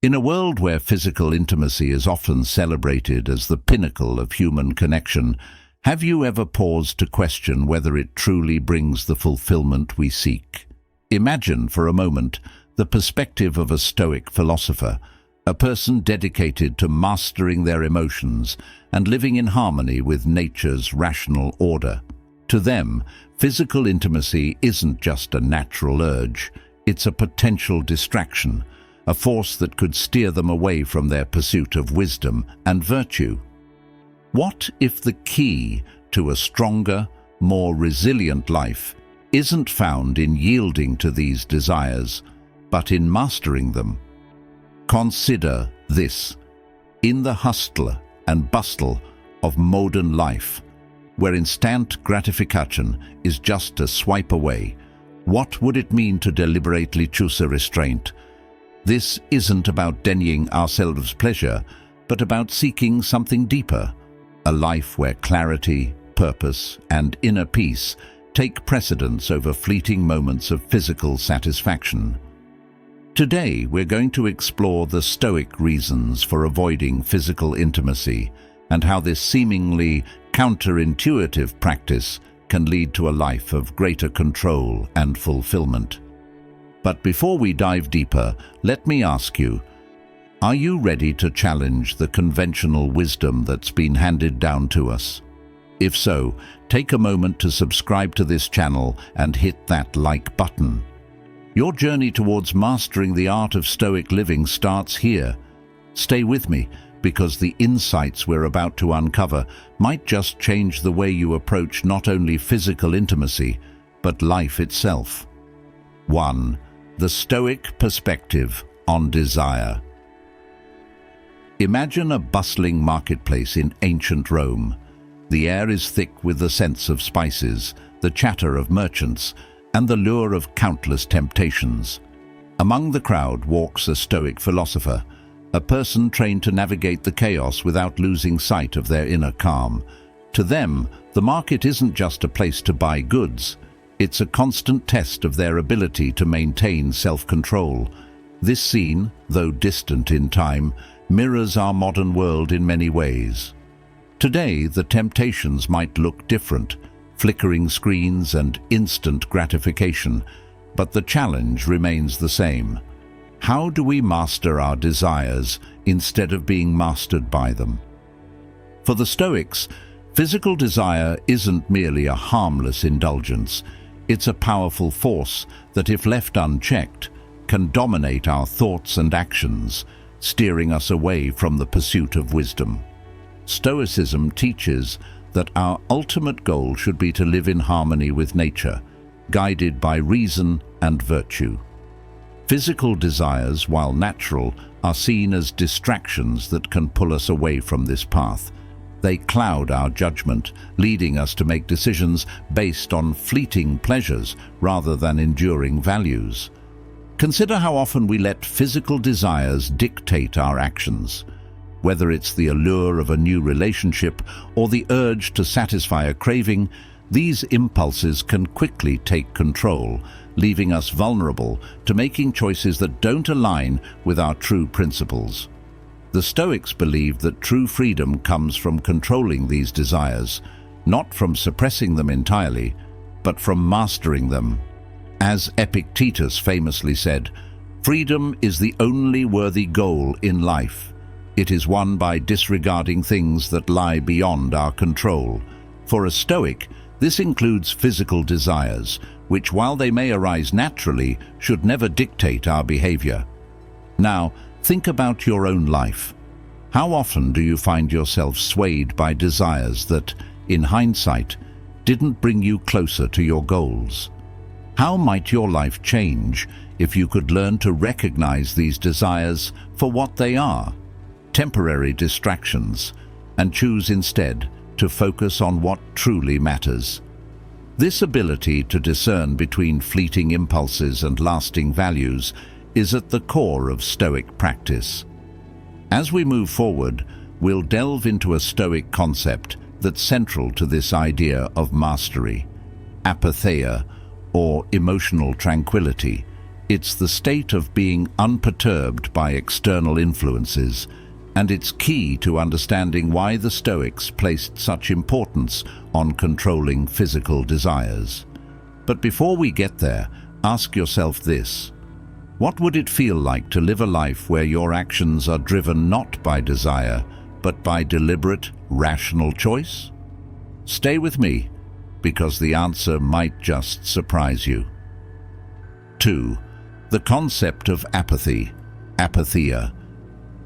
In a world where physical intimacy is often celebrated as the pinnacle of human connection, have you ever paused to question whether it truly brings the fulfillment we seek? Imagine for a moment the perspective of a Stoic philosopher, a person dedicated to mastering their emotions and living in harmony with nature's rational order. To them, physical intimacy isn't just a natural urge, it's a potential distraction, a force that could steer them away from their pursuit of wisdom and virtue. What if the key to a stronger, more resilient life isn't found in yielding to these desires, but in mastering them? Consider this. In the hustle and bustle of modern life, where instant gratification is just a swipe away, what would it mean to deliberately choose a restraint? This isn't about denying ourselves pleasure, but about seeking something deeper, a life where clarity, purpose, and inner peace take precedence over fleeting moments of physical satisfaction. Today, we're going to explore the Stoic reasons for avoiding physical intimacy and how this seemingly counterintuitive practice can lead to a life of greater control and fulfillment. But before we dive deeper, let me ask you, are you ready to challenge the conventional wisdom that's been handed down to us? If so, take a moment to subscribe to this channel and hit that like button. Your journey towards mastering the art of Stoic living starts here. Stay with me, because the insights we're about to uncover might just change the way you approach not only physical intimacy, but life itself. 1. The Stoic perspective on desire. Imagine a bustling marketplace in ancient Rome. The air is thick with the scents of spices, the chatter of merchants, and the lure of countless temptations. Among the crowd walks a Stoic philosopher, a person trained to navigate the chaos without losing sight of their inner calm. To them, the market isn't just a place to buy goods. It's a constant test of their ability to maintain self-control. This scene, though distant in time, mirrors our modern world in many ways. Today, the temptations might look different, flickering screens and instant gratification, but the challenge remains the same. How do we master our desires instead of being mastered by them? For the Stoics, physical desire isn't merely a harmless indulgence. It's a powerful force that, if left unchecked, can dominate our thoughts and actions, steering us away from the pursuit of wisdom. Stoicism teaches that our ultimate goal should be to live in harmony with nature, guided by reason and virtue. Physical desires, while natural, are seen as distractions that can pull us away from this path. They cloud our judgment, leading us to make decisions based on fleeting pleasures rather than enduring values. Consider how often we let physical desires dictate our actions. Whether it's the allure of a new relationship or the urge to satisfy a craving, these impulses can quickly take control, leaving us vulnerable to making choices that don't align with our true principles. The Stoics believed that true freedom comes from controlling these desires, not from suppressing them entirely, but from mastering them. As Epictetus famously said, "Freedom is the only worthy goal in life. It is won by disregarding things that lie beyond our control." For a Stoic, this includes physical desires, which, while they may arise naturally, should never dictate our behavior. Now, think about your own life. How often do you find yourself swayed by desires that, in hindsight, didn't bring you closer to your goals? How might your life change if you could learn to recognize these desires for what they are, temporary distractions, and choose instead to focus on what truly matters? This ability to discern between fleeting impulses and lasting values is at the core of Stoic practice. As we move forward, we'll delve into a Stoic concept that's central to this idea of mastery: apatheia, or emotional tranquility. It's the state of being unperturbed by external influences, and it's key to understanding why the Stoics placed such importance on controlling physical desires. But before we get there, ask yourself this: what would it feel like to live a life where your actions are driven not by desire, but by deliberate, rational choice? Stay with me, because the answer might just surprise you. 2. The concept of apathy, Apatheia.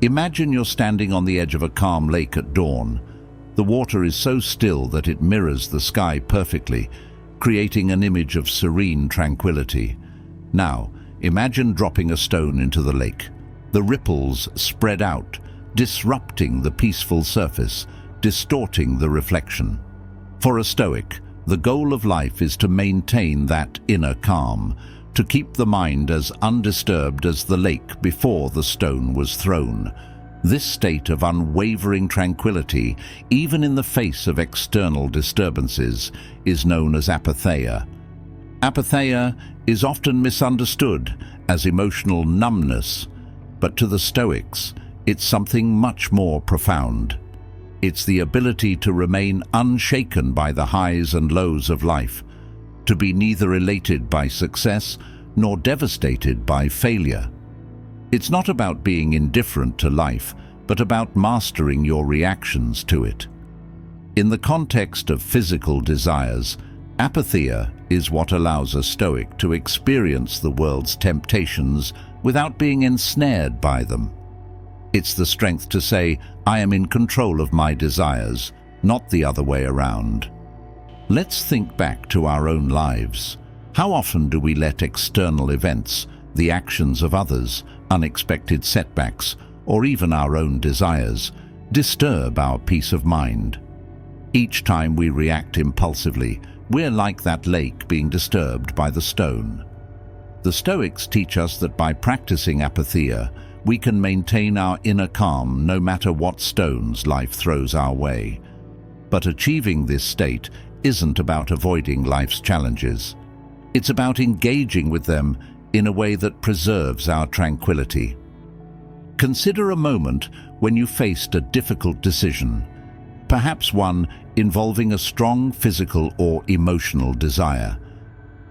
Imagine you're standing on the edge of a calm lake at dawn. The water is so still that it mirrors the sky perfectly, creating an image of serene tranquility. Now, imagine dropping a stone into the lake. The ripples spread out, disrupting the peaceful surface, distorting the reflection. For a Stoic, the goal of life is to maintain that inner calm, to keep the mind as undisturbed as the lake before the stone was thrown. This state of unwavering tranquility, even in the face of external disturbances, is known as apatheia. Apatheia is often misunderstood as emotional numbness, but to the Stoics, it's something much more profound. It's the ability to remain unshaken by the highs and lows of life, to be neither elated by success nor devastated by failure. It's not about being indifferent to life, but about mastering your reactions to it. In the context of physical desires, apatheia is what allows a Stoic to experience the world's temptations without being ensnared by them. It's the strength to say, I am in control of my desires, not the other way around. Let's think back to our own lives. How often do we let external events, the actions of others, unexpected setbacks, or even our own desires, disturb our peace of mind? Each time we react impulsively, we're like that lake being disturbed by the stone. The Stoics teach us that by practicing apatheia, we can maintain our inner calm no matter what stones life throws our way. But achieving this state isn't about avoiding life's challenges. It's about engaging with them in a way that preserves our tranquility. Consider a moment when you faced a difficult decision, perhaps one involving a strong physical or emotional desire.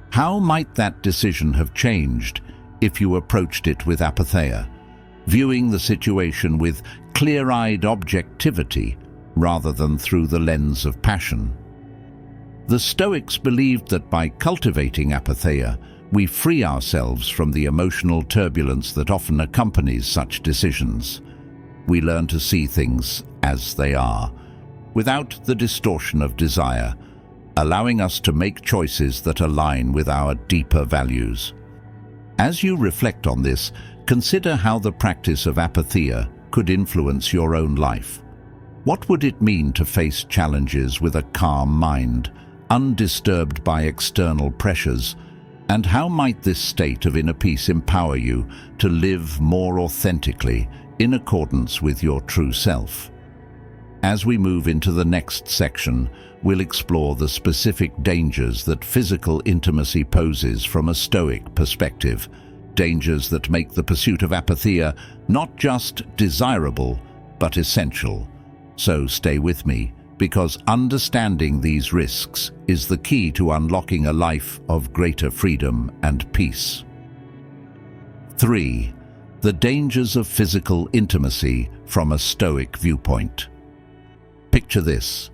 How might that decision have changed if you approached it with apatheia, viewing the situation with clear-eyed objectivity rather than through the lens of passion? The Stoics believed that by cultivating apatheia, we free ourselves from the emotional turbulence that often accompanies such decisions. We learn to see things as they are, without the distortion of desire, allowing us to make choices that align with our deeper values. As you reflect on this, consider how the practice of apatheia could influence your own life. What would it mean to face challenges with a calm mind, undisturbed by external pressures, and how might this state of inner peace empower you to live more authentically in accordance with your true self? As we move into the next section, we'll explore the specific dangers that physical intimacy poses from a Stoic perspective, dangers that make the pursuit of apatheia not just desirable, but essential. So stay with me, because understanding these risks is the key to unlocking a life of greater freedom and peace. 3. The dangers of physical intimacy from a Stoic viewpoint. Picture this.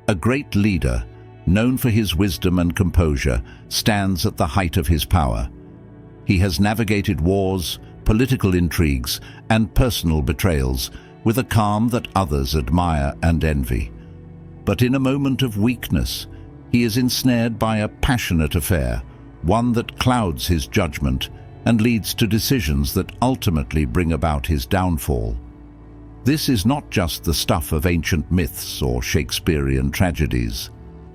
A great leader, known for his wisdom and composure, stands at the height of his power. He has navigated wars, political intrigues, and personal betrayals with a calm that others admire and envy. But in a moment of weakness, he is ensnared by a passionate affair, one that clouds his judgment and leads to decisions that ultimately bring about his downfall. This is not just the stuff of ancient myths or Shakespearean tragedies.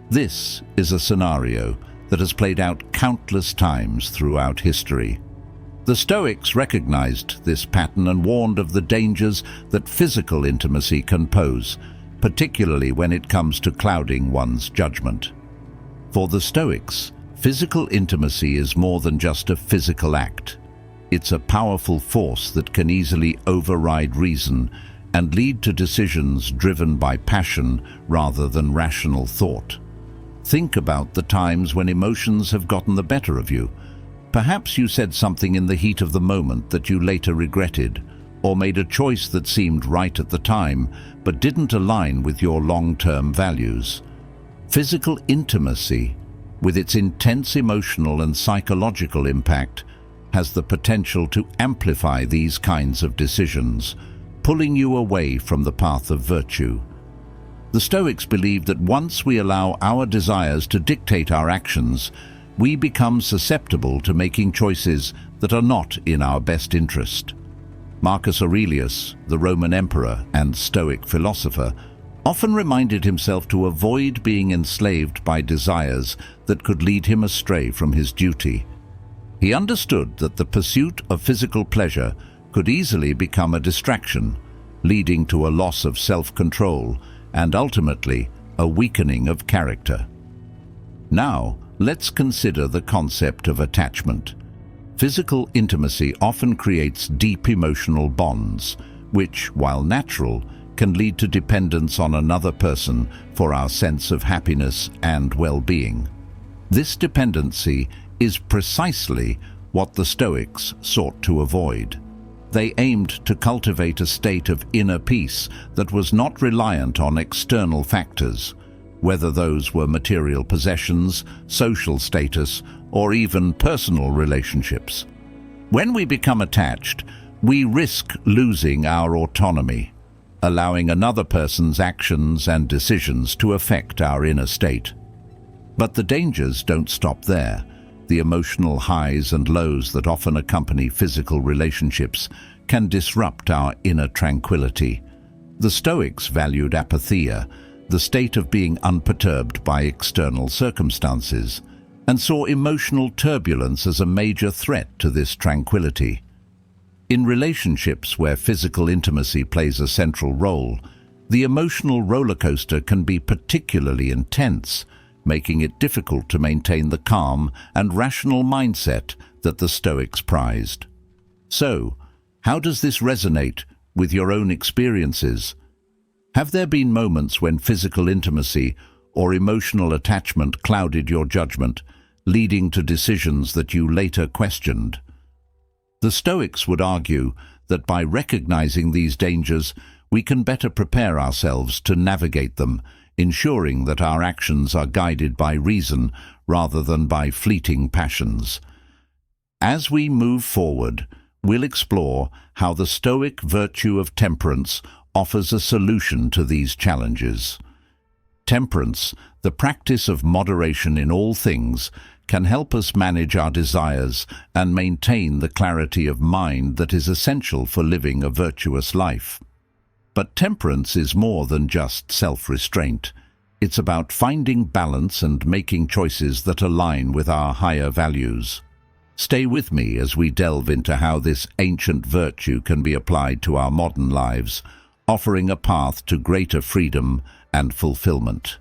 This is a scenario that has played out countless times throughout history. The Stoics recognized this pattern and warned of the dangers that physical intimacy can pose, particularly when it comes to clouding one's judgment. For the Stoics, physical intimacy is more than just a physical act. It's a powerful force that can easily override reason and lead to decisions driven by passion rather than rational thought. Think about the times when emotions have gotten the better of you. Perhaps you said something in the heat of the moment that you later regretted, or made a choice that seemed right at the time but didn't align with your long-term values. Physical intimacy, with its intense emotional and psychological impact, has the potential to amplify these kinds of decisions, pulling you away from the path of virtue. The Stoics believe that once we allow our desires to dictate our actions, we become susceptible to making choices that are not in our best interest. Marcus Aurelius, the Roman emperor and Stoic philosopher, often reminded himself to avoid being enslaved by desires that could lead him astray from his duty. He understood that the pursuit of physical pleasure could easily become a distraction, leading to a loss of self-control and ultimately a weakening of character. Now, let's consider the concept of attachment. Physical intimacy often creates deep emotional bonds, which, while natural, can lead to dependence on another person for our sense of happiness and well-being. This dependency is precisely what the Stoics sought to avoid. They aimed to cultivate a state of inner peace that was not reliant on external factors, whether those were material possessions, social status, or even personal relationships. When we become attached, we risk losing our autonomy, allowing another person's actions and decisions to affect our inner state. But the dangers don't stop there. The emotional highs and lows that often accompany physical relationships can disrupt our inner tranquility. The Stoics valued apatheia, the state of being unperturbed by external circumstances, and saw emotional turbulence as a major threat to this tranquility. In relationships where physical intimacy plays a central role, the emotional roller coaster can be particularly intense, making it difficult to maintain the calm and rational mindset that the Stoics prized. So, how does this resonate with your own experiences? Have there been moments when physical intimacy or emotional attachment clouded your judgment, leading to decisions that you later questioned? The Stoics would argue that by recognizing these dangers, we can better prepare ourselves to navigate them, ensuring that our actions are guided by reason rather than by fleeting passions. As we move forward, we'll explore how the Stoic virtue of temperance offers a solution to these challenges. Temperance, the practice of moderation in all things, can help us manage our desires and maintain the clarity of mind that is essential for living a virtuous life. But temperance is more than just self-restraint. It's about finding balance and making choices that align with our higher values. Stay with me as we delve into how this ancient virtue can be applied to our modern lives, offering a path to greater freedom and fulfillment.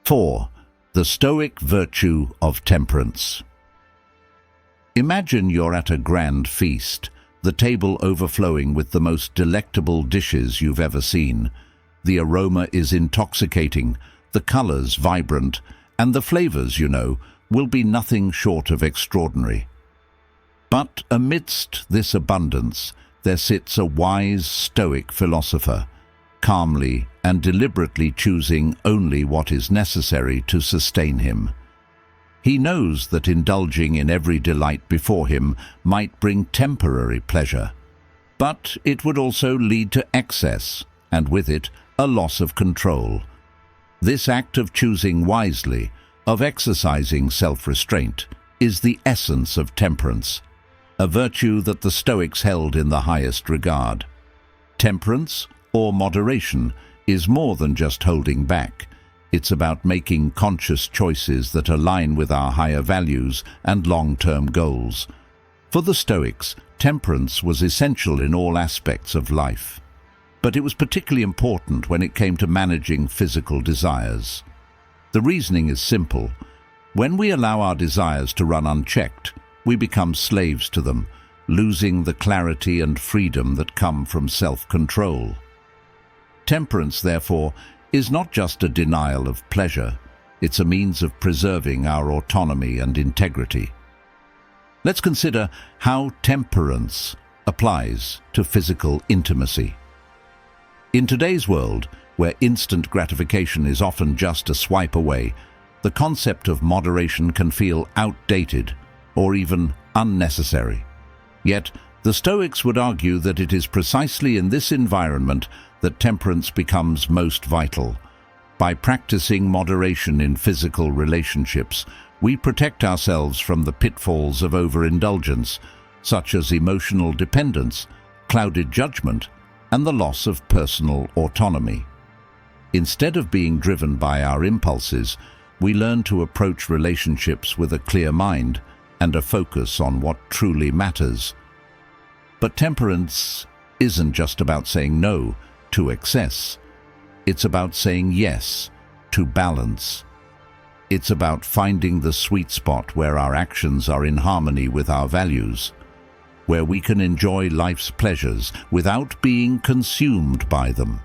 4. The Stoic virtue of temperance. Imagine you're at a grand feast, the table overflowing with the most delectable dishes you've ever seen. The aroma is intoxicating, the colors vibrant, and the flavors, will be nothing short of extraordinary. But amidst this abundance, there sits a wise Stoic philosopher, calmly and deliberately choosing only what is necessary to sustain him. He knows that indulging in every delight before him might bring temporary pleasure, but it would also lead to excess, and with it, a loss of control. This act of choosing wisely, of exercising self-restraint, is the essence of temperance, a virtue that the Stoics held in the highest regard. Temperance, or moderation, is more than just holding back. It's about making conscious choices that align with our higher values and long-term goals. For the Stoics, temperance was essential in all aspects of life. But it was particularly important when it came to managing physical desires. The reasoning is simple. When we allow our desires to run unchecked, we become slaves to them, losing the clarity and freedom that come from self-control. Temperance, therefore, is not just a denial of pleasure, it's a means of preserving our autonomy and integrity. Let's consider how temperance applies to physical intimacy. In today's world, where instant gratification is often just a swipe away, the concept of moderation can feel outdated or even unnecessary. Yet, the Stoics would argue that it is precisely in this environment that temperance becomes most vital. By practicing moderation in physical relationships, we protect ourselves from the pitfalls of overindulgence, such as emotional dependence, clouded judgment, and the loss of personal autonomy. Instead of being driven by our impulses, we learn to approach relationships with a clear mind and a focus on what truly matters. But temperance isn't just about saying no to excess. It's about saying yes to balance. It's about finding the sweet spot where our actions are in harmony with our values, where we can enjoy life's pleasures without being consumed by them.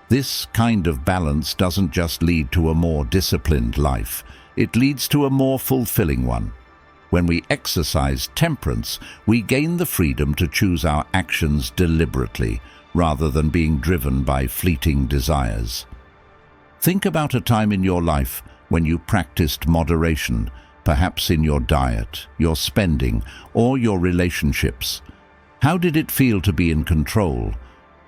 This kind of balance doesn't just lead to a more disciplined life, it leads to a more fulfilling one. When we exercise temperance, we gain the freedom to choose our actions deliberately, rather than being driven by fleeting desires. Think about a time in your life when you practiced moderation, perhaps in your diet, your spending, or your relationships. How did it feel to be in control?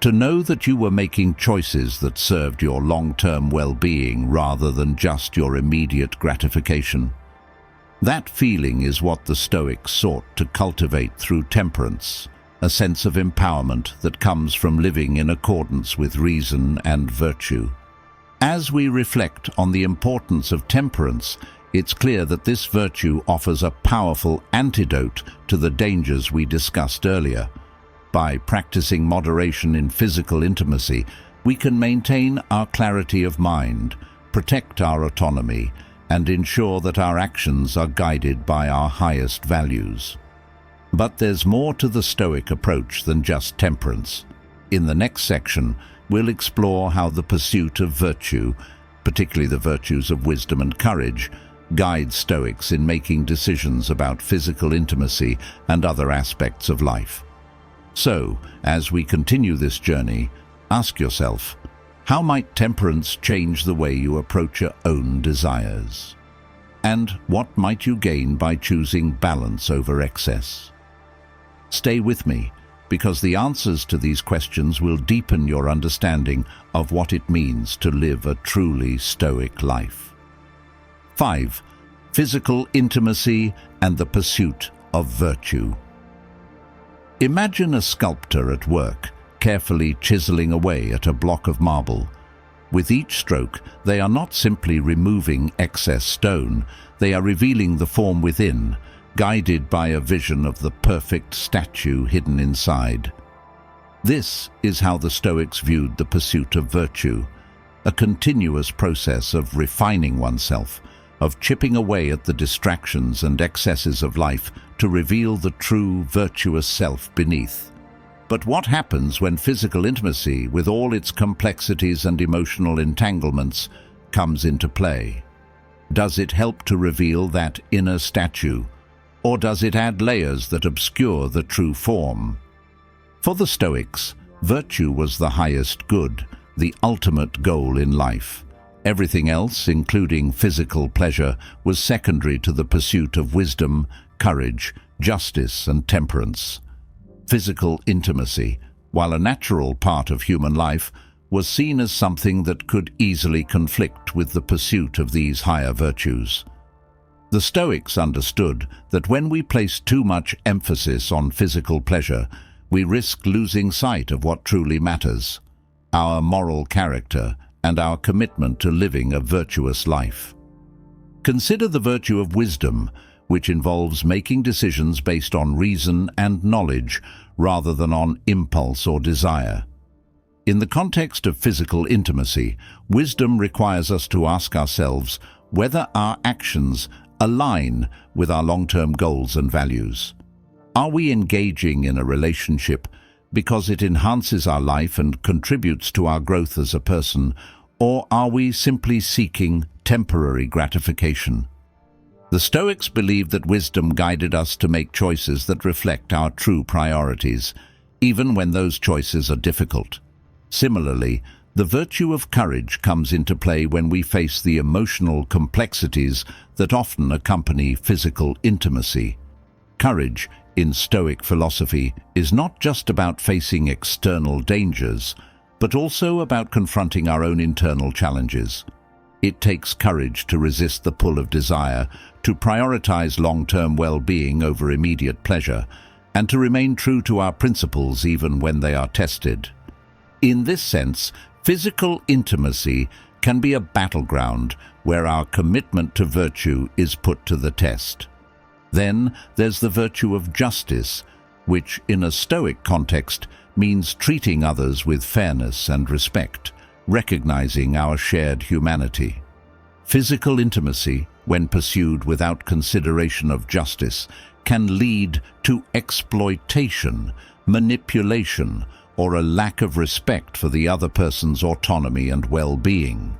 To know that you were making choices that served your long-term well-being rather than just your immediate gratification? That feeling is what the Stoics sought to cultivate through temperance, a sense of empowerment that comes from living in accordance with reason and virtue. As we reflect on the importance of temperance, it's clear that this virtue offers a powerful antidote to the dangers we discussed earlier. By practicing moderation in physical intimacy, we can maintain our clarity of mind, protect our autonomy, and ensure that our actions are guided by our highest values. But there's more to the Stoic approach than just temperance. In the next section, we'll explore how the pursuit of virtue, particularly the virtues of wisdom and courage, guides Stoics in making decisions about physical intimacy and other aspects of life. So, as we continue this journey, ask yourself, how might temperance change the way you approach your own desires? And what might you gain by choosing balance over excess? Stay with me, because the answers to these questions will deepen your understanding of what it means to live a truly Stoic life. 5. Physical intimacy and the pursuit of virtue. Imagine a sculptor at work, carefully chiseling away at a block of marble. With each stroke, they are not simply removing excess stone, they are revealing the form within, guided by a vision of the perfect statue hidden inside. This is how the Stoics viewed the pursuit of virtue, a continuous process of refining oneself, of chipping away at the distractions and excesses of life to reveal the true virtuous self beneath. But what happens when physical intimacy, with all its complexities and emotional entanglements, comes into play? Does it help to reveal that inner statue, or does it add layers that obscure the true form? For the Stoics, virtue was the highest good, the ultimate goal in life. Everything else, including physical pleasure, was secondary to the pursuit of wisdom, courage, justice, and temperance. Physical intimacy, while a natural part of human life, was seen as something that could easily conflict with the pursuit of these higher virtues. The Stoics understood that when we place too much emphasis on physical pleasure, we risk losing sight of what truly matters, our moral character and our commitment to living a virtuous life. Consider the virtue of wisdom, which involves making decisions based on reason and knowledge rather than on impulse or desire. In the context of physical intimacy, wisdom requires us to ask ourselves whether our actions align with our long-term goals and values. Are we engaging in a relationship because it enhances our life and contributes to our growth as a person, or are we simply seeking temporary gratification? The Stoics believed that wisdom guided us to make choices that reflect our true priorities, even when those choices are difficult. Similarly, the virtue of courage comes into play when we face the emotional complexities that often accompany physical intimacy. Courage, in Stoic philosophy, is not just about facing external dangers, but also about confronting our own internal challenges. It takes courage to resist the pull of desire, to prioritize long-term well-being over immediate pleasure, and to remain true to our principles even when they are tested. In this sense, physical intimacy can be a battleground where our commitment to virtue is put to the test. Then there's the virtue of justice, which in a Stoic context means treating others with fairness and respect, recognizing our shared humanity. Physical intimacy, when pursued without consideration of justice, can lead to exploitation, manipulation, or a lack of respect for the other person's autonomy and well-being.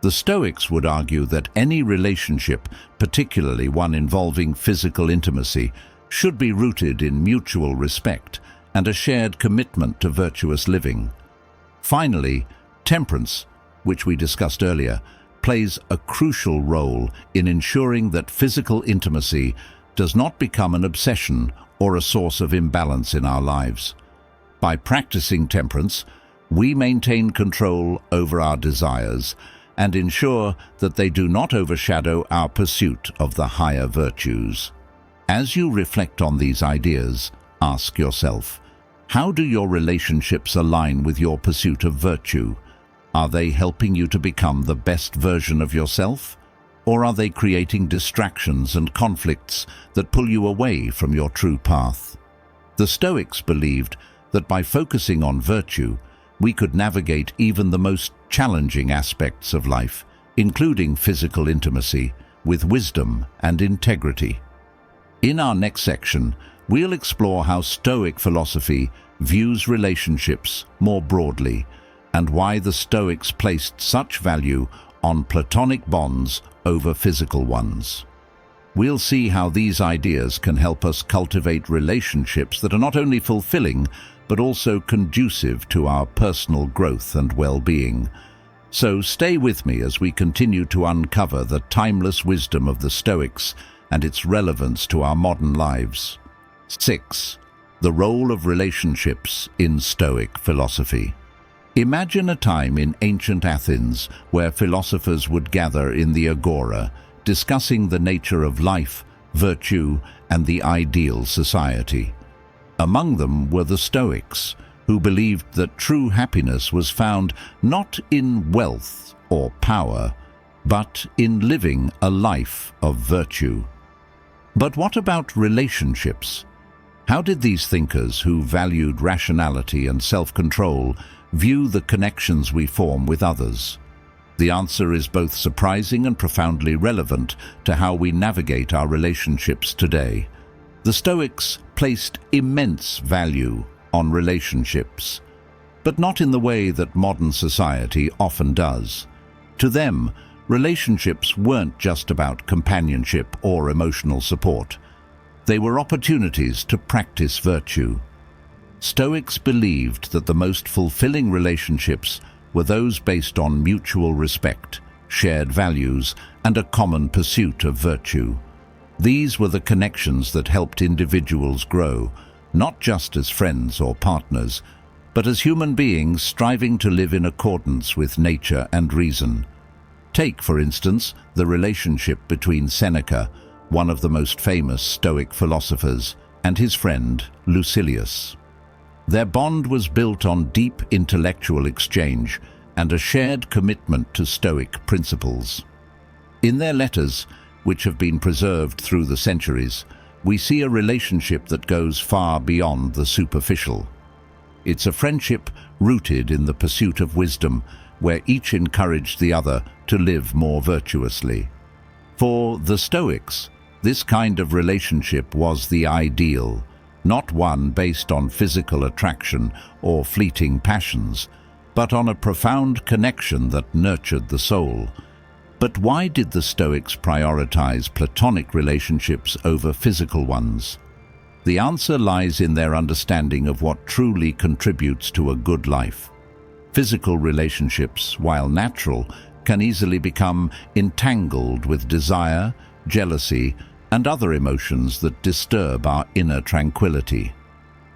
The Stoics would argue that any relationship, particularly one involving physical intimacy, should be rooted in mutual respect and a shared commitment to virtuous living. Finally, temperance, which we discussed earlier, plays a crucial role in ensuring that physical intimacy does not become an obsession or a source of imbalance in our lives. By practicing temperance, we maintain control over our desires and ensure that they do not overshadow our pursuit of the higher virtues. As you reflect on these ideas, ask yourself, how do your relationships align with your pursuit of virtue? Are they helping you to become the best version of yourself? Or are they creating distractions and conflicts that pull you away from your true path? The Stoics believed that by focusing on virtue, we could navigate even the most challenging aspects of life, including physical intimacy, with wisdom and integrity. In our next section, we'll explore how Stoic philosophy views relationships more broadly and why the Stoics placed such value on Platonic bonds over physical ones. We'll see how these ideas can help us cultivate relationships that are not only fulfilling, but also conducive to our personal growth and well-being. So stay with me as we continue to uncover the timeless wisdom of the Stoics and its relevance to our modern lives. 6. The role of relationships in Stoic philosophy. Imagine a time in ancient Athens where philosophers would gather in the agora, discussing the nature of life, virtue, and the ideal society. Among them were the Stoics, who believed that true happiness was found not in wealth or power, but in living a life of virtue. But what about relationships? How did these thinkers, who valued rationality and self-control, view the connections we form with others? The answer is both surprising and profoundly relevant to how we navigate our relationships today. The Stoics placed immense value on relationships, but not in the way that modern society often does. To them, relationships weren't just about companionship or emotional support. They were opportunities to practice virtue. Stoics believed that the most fulfilling relationships were those based on mutual respect, shared values, and a common pursuit of virtue. These were the connections that helped individuals grow, not just as friends or partners, but as human beings striving to live in accordance with nature and reason. Take, for instance, the relationship between Seneca, one of the most famous Stoic philosophers, and his friend Lucilius. Their bond was built on deep intellectual exchange and a shared commitment to Stoic principles. In their letters, which have been preserved through the centuries, we see a relationship that goes far beyond the superficial. It's a friendship rooted in the pursuit of wisdom, where each encouraged the other to live more virtuously. For the Stoics, this kind of relationship was the ideal, not one based on physical attraction or fleeting passions, but on a profound connection that nurtured the soul. But why did the Stoics prioritize Platonic relationships over physical ones? The answer lies in their understanding of what truly contributes to a good life. Physical relationships, while natural, can easily become entangled with desire, jealousy, and other emotions that disturb our inner tranquility.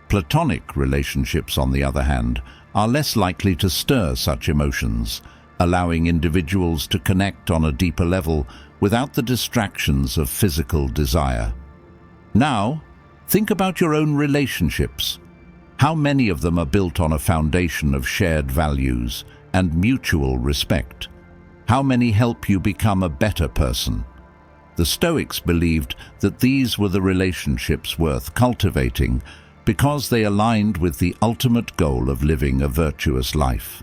Platonic relationships, on the other hand, are less likely to stir such emotions, allowing individuals to connect on a deeper level without the distractions of physical desire. Now, think about your own relationships. How many of them are built on a foundation of shared values and mutual respect? How many help you become a better person? The Stoics believed that these were the relationships worth cultivating because they aligned with the ultimate goal of living a virtuous life.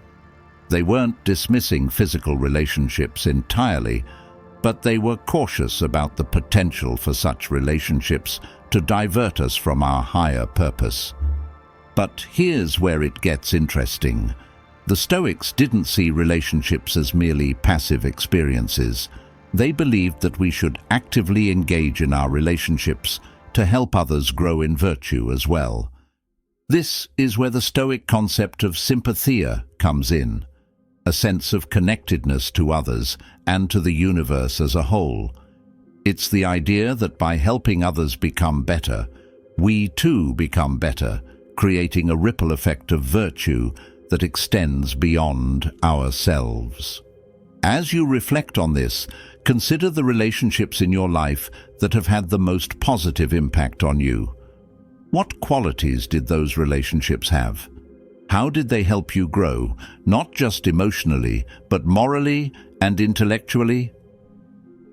They weren't dismissing physical relationships entirely, but they were cautious about the potential for such relationships to divert us from our higher purpose. But here's where it gets interesting. The Stoics didn't see relationships as merely passive experiences. They believed that we should actively engage in our relationships to help others grow in virtue as well. This is where the Stoic concept of Sympatheia comes in, a sense of connectedness to others and to the universe as a whole. It's the idea that by helping others become better, we too become better, creating a ripple effect of virtue that extends beyond ourselves. As you reflect on this, consider the relationships in your life that have had the most positive impact on you. What qualities did those relationships have? How did they help you grow, not just emotionally, but morally and intellectually?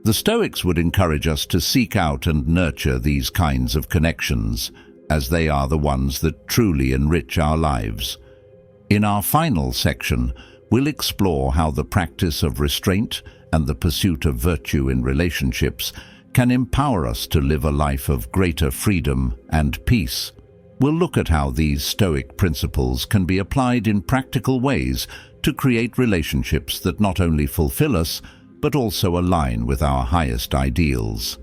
The Stoics would encourage us to seek out and nurture these kinds of connections, as they are the ones that truly enrich our lives. In our final section, we'll explore how the practice of restraint and the pursuit of virtue in relationships can empower us to live a life of greater freedom and peace. We'll look at how these Stoic principles can be applied in practical ways to create relationships that not only fulfill us, but also align with our highest ideals.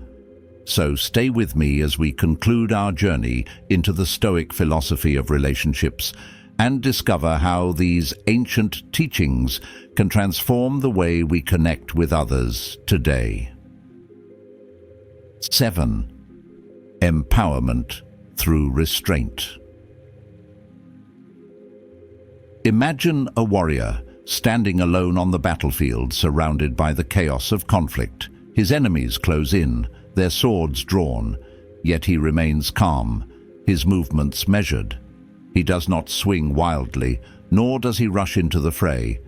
So stay with me as we conclude our journey into the Stoic philosophy of relationships and discover how these ancient teachings can transform the way we connect with others today. 7. Empowerment through restraint. Imagine a warrior standing alone on the battlefield, surrounded by the chaos of conflict. His enemies close in, their swords drawn, yet he remains calm, his movements measured. He does not swing wildly, nor does he rush into the fray.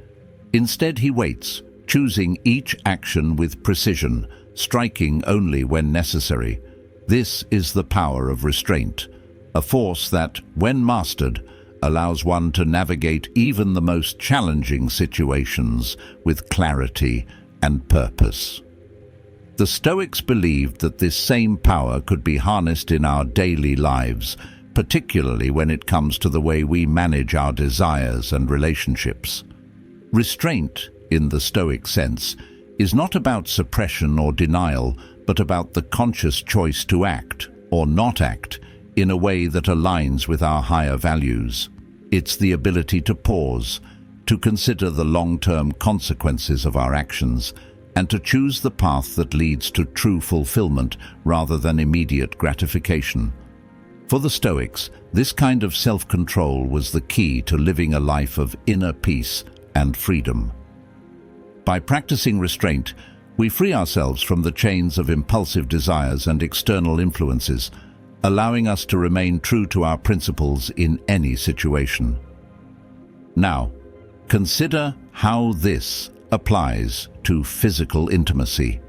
Instead, he waits, choosing each action with precision, striking only when necessary. This is the power of restraint, a force that, when mastered, allows one to navigate even the most challenging situations with clarity and purpose. The Stoics believed that this same power could be harnessed in our daily lives, particularly when it comes to the way we manage our desires and relationships. Restraint, in the Stoic sense, is not about suppression or denial, but about the conscious choice to act, or not act, in a way that aligns with our higher values. It's the ability to pause, to consider the long-term consequences of our actions, and to choose the path that leads to true fulfillment rather than immediate gratification. For the Stoics, this kind of self-control was the key to living a life of inner peace and freedom. By practicing restraint, we free ourselves from the chains of impulsive desires and external influences, allowing us to remain true to our principles in any situation. Now, consider how this applies to physical intimacy.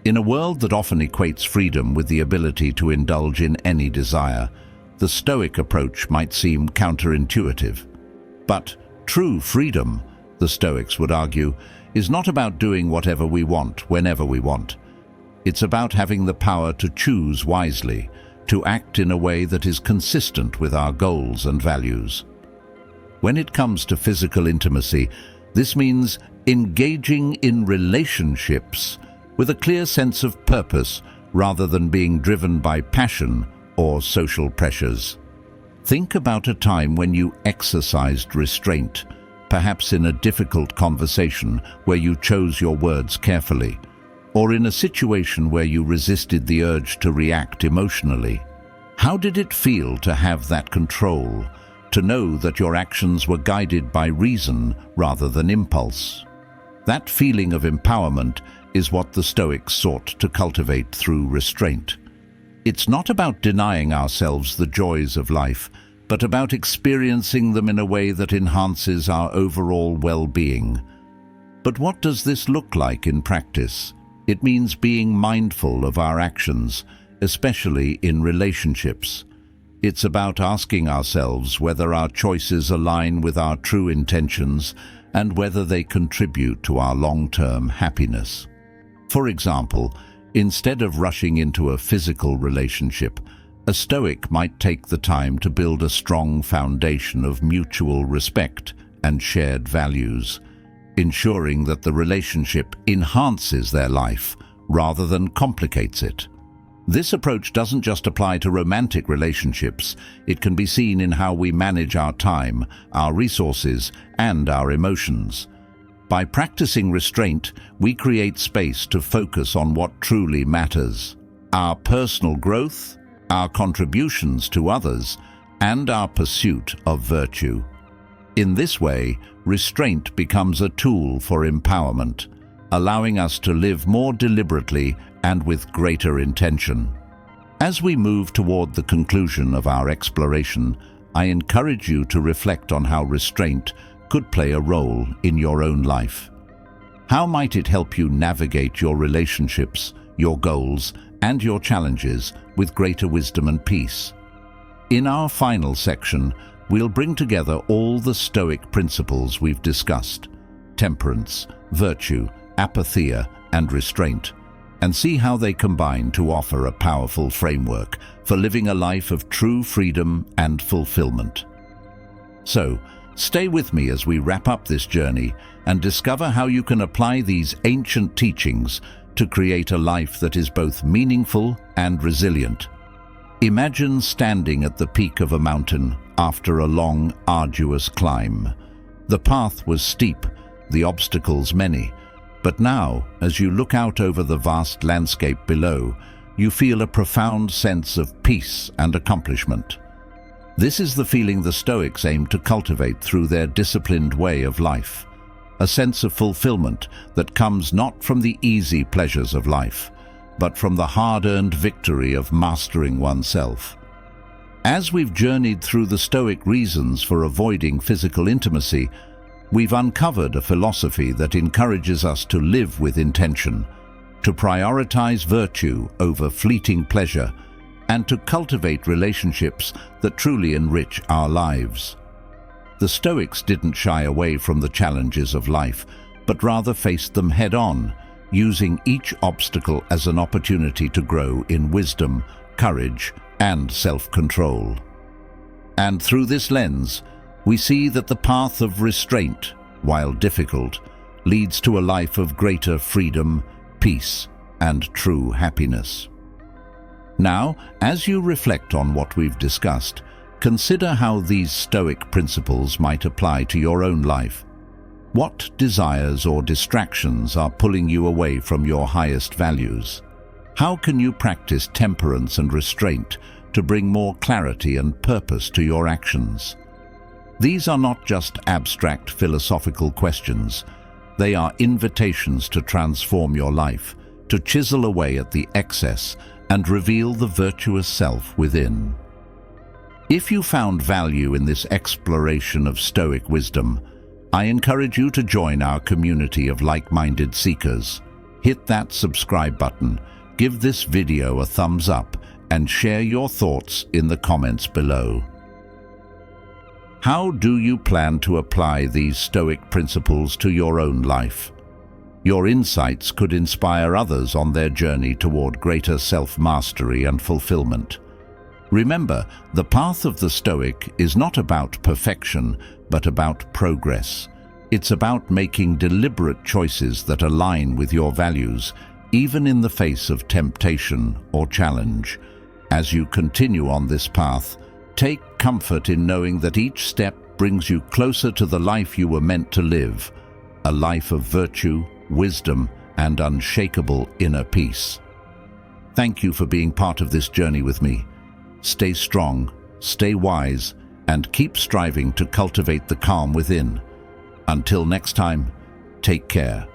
In a world that often equates freedom with the ability to indulge in any desire, the Stoic approach might seem counterintuitive. But true freedom, the Stoics would argue, is not about doing whatever we want, whenever we want. It's about having the power to choose wisely, to act in a way that is consistent with our goals and values. When it comes to physical intimacy, this means engaging in relationships with a clear sense of purpose rather than being driven by passion or social pressures. Think about a time when you exercised restraint, perhaps in a difficult conversation where you chose your words carefully, or in a situation where you resisted the urge to react emotionally. How did it feel to have that control, to know that your actions were guided by reason rather than impulse? That feeling of empowerment is what the Stoics sought to cultivate through restraint. It's not about denying ourselves the joys of life, but about experiencing them in a way that enhances our overall well-being. But what does this look like in practice? It means being mindful of our actions, especially in relationships. It's about asking ourselves whether our choices align with our true intentions and whether they contribute to our long-term happiness. For example, instead of rushing into a physical relationship, a Stoic might take the time to build a strong foundation of mutual respect and shared values, ensuring that the relationship enhances their life rather than complicates it. This approach doesn't just apply to romantic relationships. It can be seen in how we manage our time, our resources, and our emotions. By practicing restraint, we create space to focus on what truly matters: our personal growth, our contributions to others, and our pursuit of virtue. In this way, restraint becomes a tool for empowerment, allowing us to live more deliberately and with greater intention. As we move toward the conclusion of our exploration, I encourage you to reflect on how restraint could play a role in your own life. How might it help you navigate your relationships, your goals, and your challenges with greater wisdom and peace? In our final section, we'll bring together all the Stoic principles we've discussed: temperance, virtue, apatheia, and restraint, and see how they combine to offer a powerful framework for living a life of true freedom and fulfillment. So, stay with me as we wrap up this journey and discover how you can apply these ancient teachings to create a life that is both meaningful and resilient. Imagine standing at the peak of a mountain after a long, arduous climb. The path was steep, the obstacles many, but now, as you look out over the vast landscape below, you feel a profound sense of peace and accomplishment. This is the feeling the Stoics aim to cultivate through their disciplined way of life, a sense of fulfillment that comes not from the easy pleasures of life, but from the hard-earned victory of mastering oneself. As we've journeyed through the Stoic reasons for avoiding physical intimacy, we've uncovered a philosophy that encourages us to live with intention, to prioritize virtue over fleeting pleasure, and to cultivate relationships that truly enrich our lives. The Stoics didn't shy away from the challenges of life, but rather faced them head-on, using each obstacle as an opportunity to grow in wisdom, courage, and self-control. And through this lens, we see that the path of restraint, while difficult, leads to a life of greater freedom, peace, and true happiness. Now, as you reflect on what we've discussed, consider how these Stoic principles might apply to your own life. What desires or distractions are pulling you away from your highest values? How can you practice temperance and restraint to bring more clarity and purpose to your actions? These are not just abstract philosophical questions. They are invitations to transform your life, to chisel away at the excess and reveal the virtuous self within. If you found value in this exploration of Stoic wisdom, I encourage you to join our community of like-minded seekers. Hit that subscribe button, give this video a thumbs up, and share your thoughts in the comments below. How do you plan to apply these Stoic principles to your own life? Your insights could inspire others on their journey toward greater self-mastery and fulfillment. Remember, the path of the Stoic is not about perfection, but about progress. It's about making deliberate choices that align with your values, even in the face of temptation or challenge. As you continue on this path, take comfort in knowing that each step brings you closer to the life you were meant to live, a life of virtue, wisdom, and unshakable inner peace. Thank you for being part of this journey with me. Stay strong, stay wise, and keep striving to cultivate the calm within. Until next time, take care.